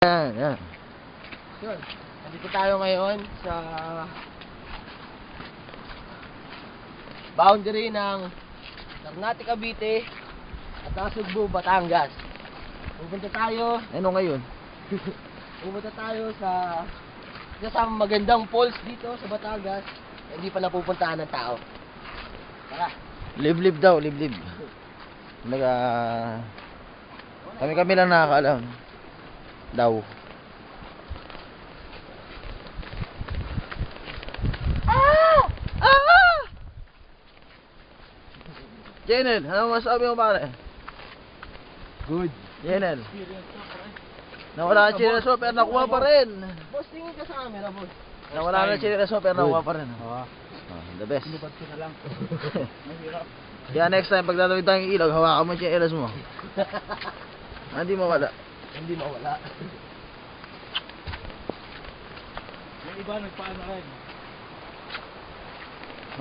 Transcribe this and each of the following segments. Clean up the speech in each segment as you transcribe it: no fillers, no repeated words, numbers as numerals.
Yan. Yun. Nandito tayo ngayon sa boundary ng Ternate, Cavite at Nasugbu, Batangas. Pupunta tayo Ano ngayon? sa isa sa magandang falls dito sa Batangas. Hindi pa napupuntahan ng tao. Tara. Liblib daw, liblib. Kami lang nakakaalam. Daw. Jenel, ano masabi mo pare? Good. Jenel. Nawala ang chinilas mo pero nakuha pa rin. Boss, tingin ka sa camera, boss. Nawala ang chinilas mo pero nakuha pa rin. Oo. The best. Lubad ko na lang. Mahirap. Kaya next time pag lalawin tayong ilaw, hawakan mo yung chinilas mo. Hindi mawala. Hindi mawala. Yung iba nagpaano rin.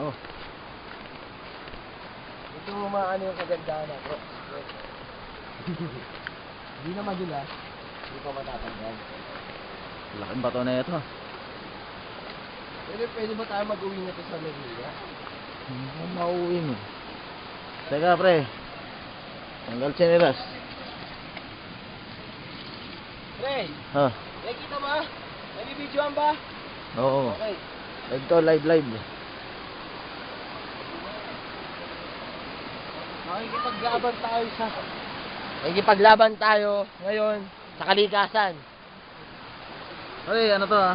Oh. Ito mo maano yung kagandahan na, bro. Hindi na madulas. Hindi pa matatanggal. Laking bato na ito. Pwede ba tayo mag-uwi na ito sa Manila? Mauwi mo. Teka pre. Tanggal chinilas. Pre, Ha? nakikita ba? Nag-videoan ba? Oo. Okay. Live to, live. Makikipaglaban tayo ngayon sa kalikasan. Pre, ano to ha?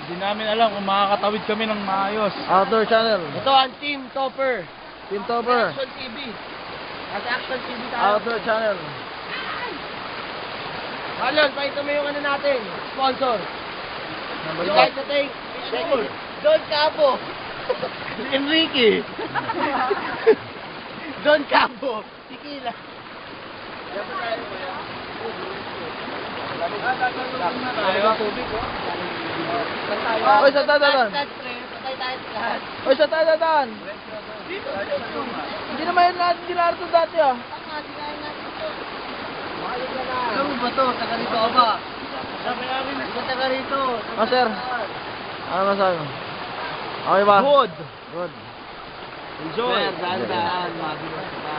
Hindi namin alam kung makakatawid kami ng maayos. Outdoor channel. Ito ang Team Topper. Team Topper. Action TV. At Action TV tayo. Outdoor channel. Marlon, pakita mo yung ano natin. Sponsor. Number You 5. guys to take. Don Capo. Enrique. Don Capo. Tequila. Oy, sa tatan. Patay tayo lahat. Oy, sa tatan. Hindi naman yun natin dinarito dati ah. Ano ba to? Taga rito ka ba? Sabi namin. Ika taga rito. Ah, sir. Ano masabi mo? Okay ba? Good. Good. Enjoy. Sir, dahan-dahan. Mabigat ka.